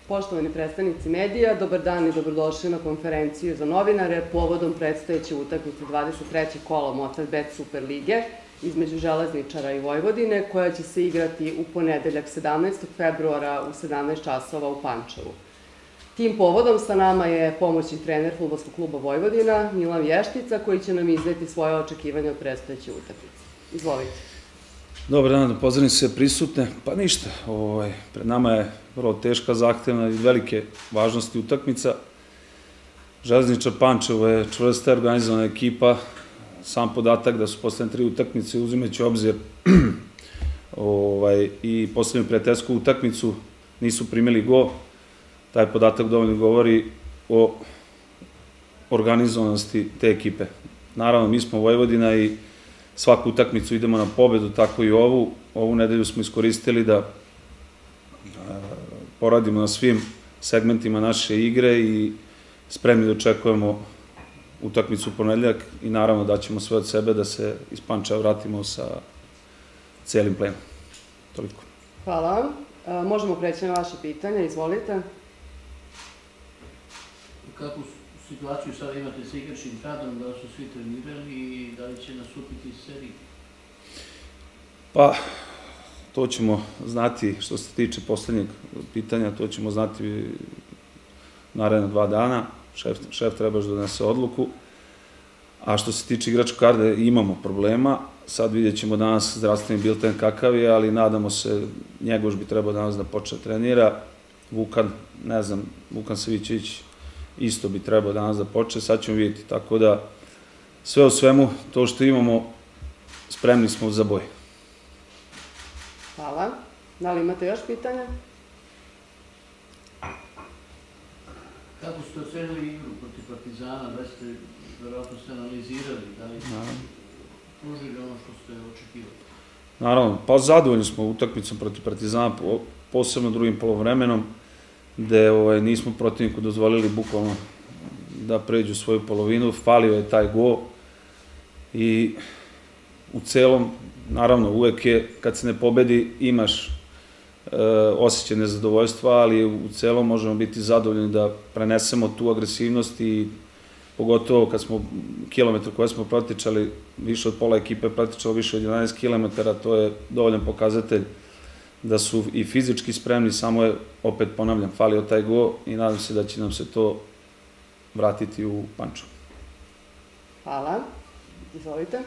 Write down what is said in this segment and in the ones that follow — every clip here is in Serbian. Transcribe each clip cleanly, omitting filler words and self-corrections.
Poštovani predstavnici medija, dobar dan i dobrodošli na konferenciju za novinare povodom predstojeće utakmice 23. kola Motorbet Superlige između Železničara i Vojvodine, koja će se igrati u ponedeljak 17. februara u 17 časova u Pančevu. Tim povodom sa nama je pomoćni trener Fudbalskog kluba Vojvodina, Milan Vještica, koji će nam izneti svoje očekivanje od predstojeće utakmice. Izvolite. Dobar dan, pozdravim sve prisutne. Pa ništa, pred nama je vrlo teška, zahtevna i velike važnosti utakmica. Železničar Pančevo je čvrsta organizovana ekipa. Sam podatak da su poslednje 3 utakmice, uzimajući obzir i poslednju prijateljsku utakmicu, nisu primili go. Taj podatak dovoljno govori o organizovanosti te ekipe. Naravno, mi smo Vojvodina i svaku utakmicu idemo na pobedu, tako i ovu. Ovu nedelju smo iskoristili da poradimo na svim segmentima naše igre i spremni da očekujemo utakmicu u ponedeljak i naravno daćemo sve od sebe da se iz Pančeva vratimo sa celim plenom. Toliko. Hvala vam. Možemo preći na vaše pitanje, izvolite. Kakvu situaciju sada imate sa igračkim kadrom, da su svi trenirali i da li će nastupiti seriji? Pa, to ćemo znati, što se tiče poslednjeg pitanja, to ćemo znati naredna 2 dana. Šef treba još da donese odluku. A što se tiče igračkog kadra, imamo problema. Sad vidjet ćemo danas zdravstveni bilten kakav je, ali nadamo se, Njegoš bi trebao danas da počne trenira. Vukan, ne znam, Vukan Savićević isto bi trebao danas da počne, sad ćemo vidjeti. Tako da, sve u svemu, to što imamo, spremni smo za boj. Hvala. Da li imate još pitanja? Kako ste ocenili igru protiv Partizana, da ste verovatno ste analizirali, da li ste pružili ono što ste očekivali? Naravno, pa zadovoljni smo utakmicom protiv Partizana, posebno drugim polovremenom, gde nismo protivniku dozvolili bukvalno da pređu svoju polovinu, falio je taj go i u celom, naravno, uvek je, kad se ne pobedi, imaš osjećaj nezadovoljstva, ali u celom možemo biti zadovoljni da prenesemo tu agresivnost i pogotovo kad smo kilometar koje smo protičali, više od pola ekipe protičalo više od 11 kilometara, to je dovoljan pokazatelj da su i fizički spremni, samo je, opet ponavljam, falio taj go i nadam se da će nam se to vratiti u Pančevo. Hvala. Izvolite.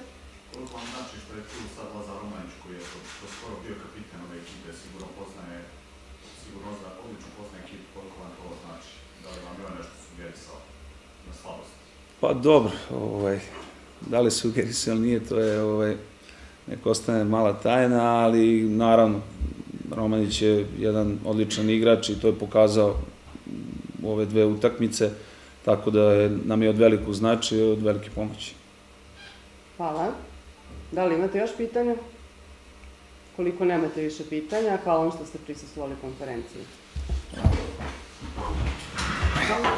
Koliko vam znači što je tu sad Lazar Romanić, koji je skoro bio kapitan ove ekipe, sigurno odlično poznaje ekipu, koliko vam to znači? Da li vam je nešto sugerisao na slabosti? Pa dobro, da li sugerisao ili nije, to je neko ostane mala tajna, ali naravno, Romanić je jedan odličan igrač i to je pokazao u ove 2 utakmice, tako da nam je od velikog značaja i od velike pomoći. Hvala. Da li imate još pitanja? Koliko nemate više pitanja, hvala vam što ste prisustvovali konferenciji. Hvala.